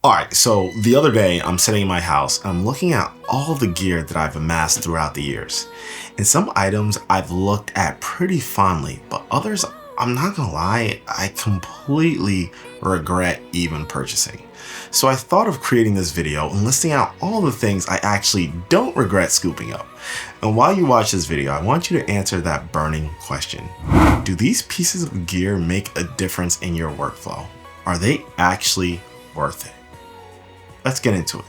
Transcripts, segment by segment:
Alright, so the other day I'm sitting in my house and I'm looking at all the gear that I've amassed throughout the years. And some items I've looked at pretty fondly, but others, I'm not gonna lie, I completely regret even purchasing. So I thought of creating this video and listing out all the things I actually don't regret scooping up. And while you watch this video, I want you to answer that burning question. Do these pieces of gear make a difference in your workflow? Are they actually worth it? Let's get into it.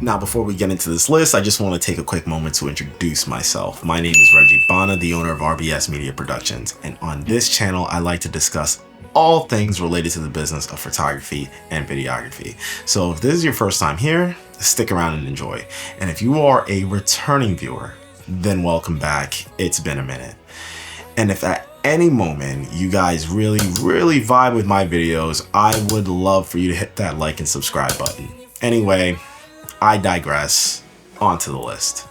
Now, before we get into this list, I just want to take a quick moment to introduce myself. My name is Reggie Bana, the owner of RBS Media Productions, and on this channel, I like to discuss all things related to the business of photography and videography. So if this is your first time here, stick around and enjoy. And if you are a returning viewer, then welcome back. It's been a minute. And if at any moment you guys really vibe with my videos, I would love for you to hit that like and subscribe button. Anyway, I digress. On to the list.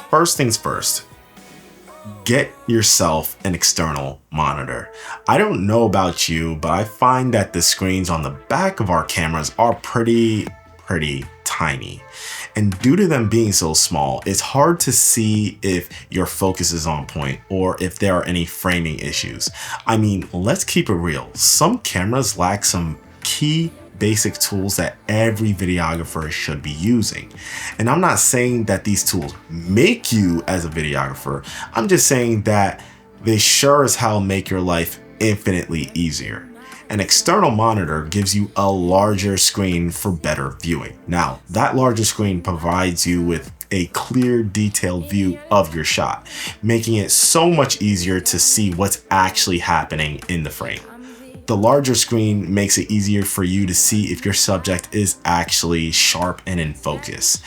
First things first, get yourself an external monitor. I don't know about you, but I find that the screens on the back of our cameras are pretty tiny. And due to them being so small, it's hard to see if your focus is on point or if there are any framing issues. I mean, let's keep it real. Some cameras lack some key basic tools that every videographer should be using. And I'm not saying that these tools make you as a videographer. I'm just saying that they sure as hell make your life infinitely easier. An external monitor gives you a larger screen for better viewing. Now, that larger screen provides you with a clear, detailed view of your shot, making it so much easier to see what's actually happening in the frame. The larger screen makes it easier for you to see if your subject is actually sharp and in focus.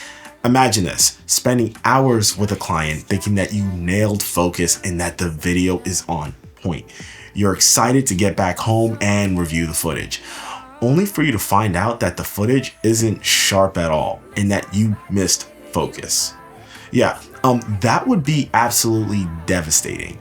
Imagine this, spending hours with a client thinking that you nailed focus and that the video is on point. You're excited to get back home and review the footage, only for you to find out that the footage isn't sharp at all and that you missed focus. Yeah, that would be absolutely devastating.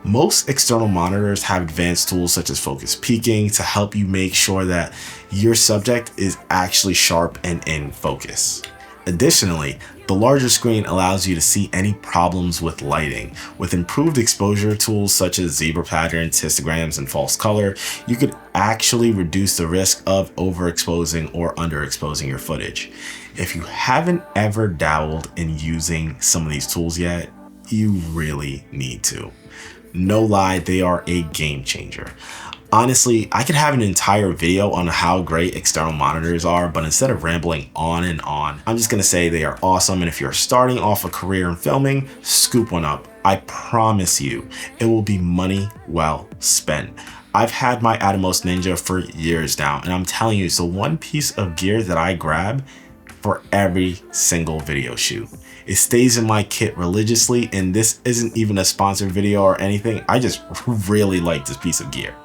Most external monitors have advanced tools such as focus peaking to help you make sure that your subject is actually sharp and in focus. Additionally, the larger screen allows you to see any problems with lighting. With improved exposure tools such as zebra patterns, histograms, and false color, you could actually reduce the risk of overexposing or underexposing your footage. If you haven't ever dabbled in using some of these tools yet, you really need to. No lie, they are a game changer. Honestly, I could have an entire video on how great external monitors are, but instead of rambling on and on, I'm just gonna say they are awesome. And if you're starting off a career in filming, scoop one up. I promise you, it will be money well spent. I've had my Atomos Ninja for years now, and I'm telling you, it's the one piece of gear that I grab for every single video shoot. It stays in my kit religiously, and this isn't even a sponsored video or anything. I just really like this piece of gear.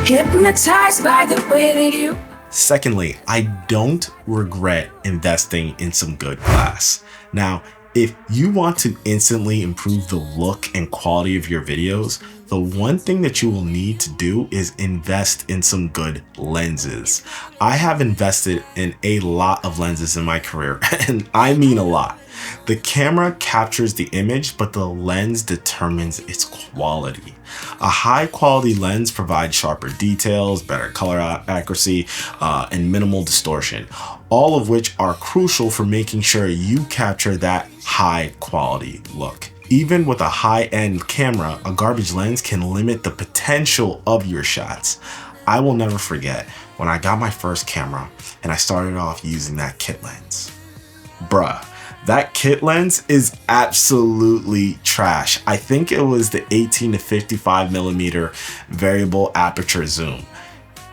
Hypnotized by the way that you. Secondly, I don't regret investing in some good glass. Now, if you want to instantly improve the look and quality of your videos, the one thing that you will need to do is invest in some good lenses. I have invested in a lot of lenses in my career, and I mean a lot. The camera captures the image, but the lens determines its quality. A high quality lens provides sharper details, better color accuracy, and minimal distortion, all of which are crucial for making sure you capture that high quality look. Even with a high-end camera, a garbage lens can limit the potential of your shots. I will never forget when I got my first camera and I started off using that kit lens. Bruh. That kit lens is absolutely trash. I think it was the 18 to 55 millimeter variable aperture zoom.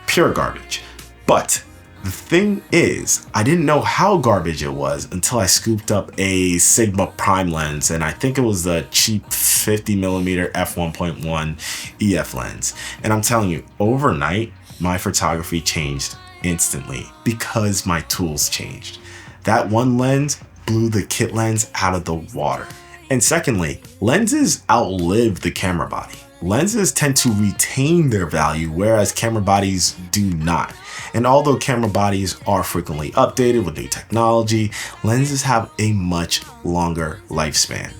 Pure garbage. But the thing is, I didn't know how garbage it was until I scooped up a Sigma prime lens, and I think it was the cheap 50 millimeter f1.1 EF lens. And I'm telling you, overnight, my photography changed instantly because my tools changed. That one lens blew the kit lens out of the water. And secondly, lenses outlive the camera body. Lenses tend to retain their value, whereas camera bodies do not. And although camera bodies are frequently updated with new technology, lenses have a much longer lifespan.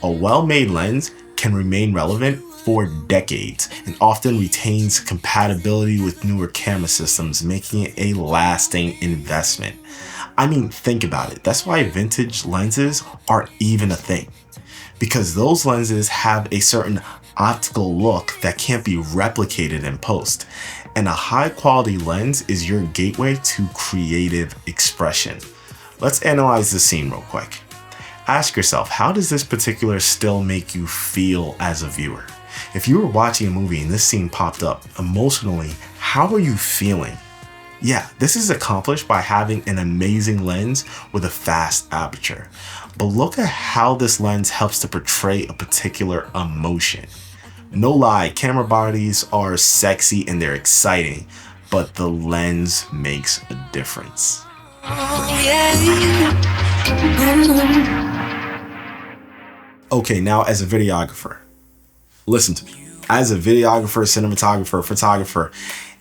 A well-made lens can remain relevant for decades and often retains compatibility with newer camera systems, making it a lasting investment. I mean, think about it. That's why vintage lenses are even a thing, because those lenses have a certain optical look that can't be replicated in post. And a high quality lens is your gateway to creative expression. Let's analyze the scene real quick. Ask yourself, how does this particular still make you feel as a viewer? If you were watching a movie and this scene popped up, emotionally, how are you feeling? Yeah, this is accomplished by having an amazing lens with a fast aperture. But look at how this lens helps to portray a particular emotion. No lie, camera bodies are sexy and they're exciting, but the lens makes a difference. Okay, now as a videographer, listen to me. As a videographer, cinematographer, photographer,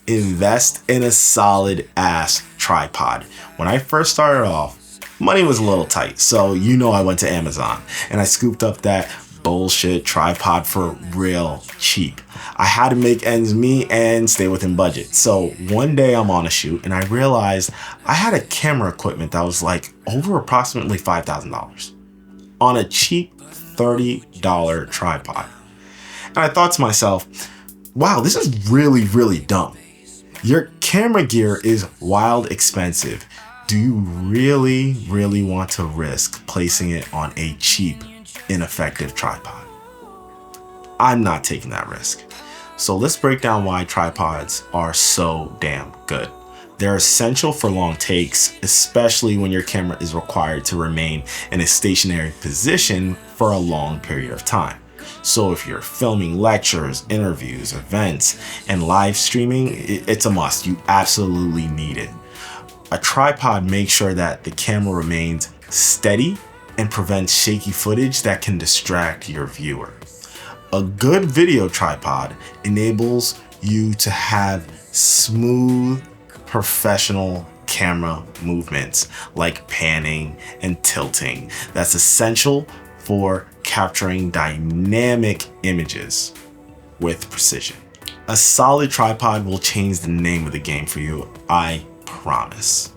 invest in a solid ass tripod. When I first started off, money was a little tight, so I went to Amazon and I scooped up that bullshit tripod for real cheap. I had to make ends meet and stay within budget. So one day I'm on a shoot and I realized I had a camera equipment that was like over approximately $5,000 on a cheap $30 tripod. And I thought to myself, wow, this is really, really dumb. Your camera gear is wild expensive. Do you really, really want to risk placing it on a cheap, ineffective tripod? I'm not taking that risk. So let's break down why tripods are so damn good. They're essential for long takes, especially when your camera is required to remain in a stationary position for a long period of time. So if you're filming lectures, interviews, events, and live streaming, it's a must. You absolutely need it. A tripod makes sure that the camera remains steady and prevents shaky footage that can distract your viewer. A good video tripod enables you to have smooth, professional camera movements like panning and tilting. That's essential for capturing dynamic images with precision. A solid tripod will change the name of the game for you, I promise.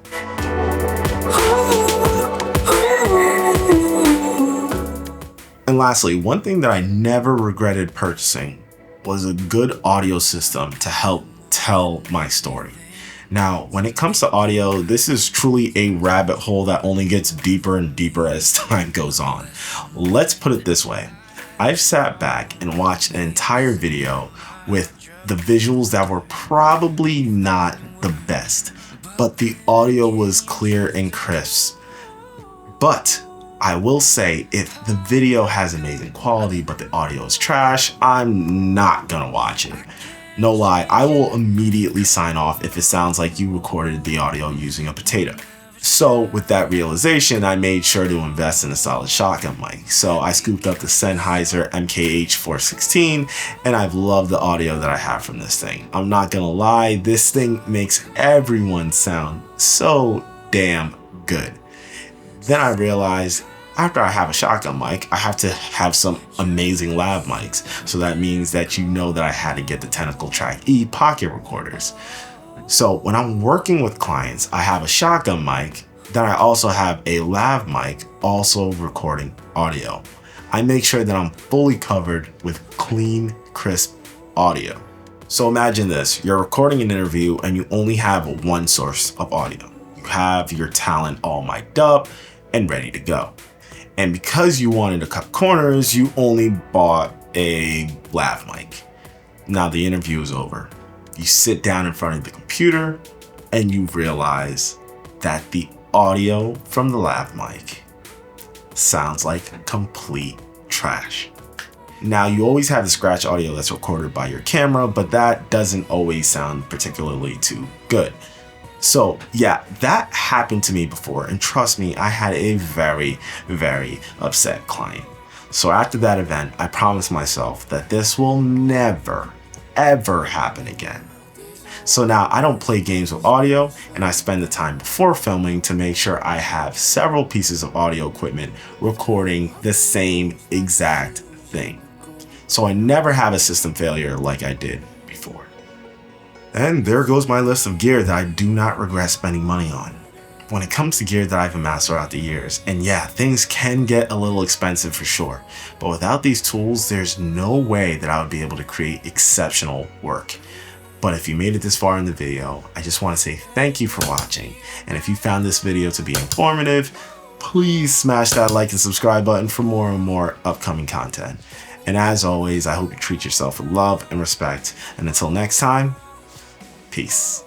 And lastly, one thing that I never regretted purchasing was a good audio system to help tell my story. Now, when it comes to audio, this is truly a rabbit hole that only gets deeper and deeper as time goes on. Let's put it this way. I've sat back and watched an entire video with the visuals that were probably not the best, but the audio was clear and crisp. But I will say, if the video has amazing quality, but the audio is trash, I'm not gonna watch it. No lie, I will immediately sign off if it sounds like you recorded the audio using a potato. So with that realization, I made sure to invest in a solid shotgun mic. So I scooped up the Sennheiser MKH-416 and I've loved the audio that I have from this thing. I'm not gonna lie, this thing makes everyone sound so damn good. Then I realized after I have a shotgun mic, I have to have some amazing lav mics. So that means that that I had to get the Tentacle Track E pocket recorders. So when I'm working with clients, I have a shotgun mic, then I also have a lav mic also recording audio. I make sure that I'm fully covered with clean, crisp audio. So imagine this, you're recording an interview and you only have one source of audio. You have your talent all mic'd up and ready to go. And because you wanted to cut corners, you only bought a lav mic. Now the interview is over. You sit down in front of the computer and you realize that the audio from the lav mic sounds like complete trash. Now you always have the scratch audio that's recorded by your camera, but that doesn't always sound particularly too good. So yeah, that happened to me before, and trust me, I had a very, very upset client. So after that event, I promised myself that this will never, ever happen again. So now I don't play games with audio, and I spend the time before filming to make sure I have several pieces of audio equipment recording the same exact thing. So I never have a system failure like I did before. And there goes my list of gear that I do not regret spending money on. When it comes to gear that I've amassed throughout the years, and yeah, things can get a little expensive for sure, but without these tools, there's no way that I would be able to create exceptional work. But if you made it this far in the video, I just want to say thank you for watching. And if you found this video to be informative, please smash that like and subscribe button for more and more upcoming content. And as always, I hope you treat yourself with love and respect. And until next time, peace.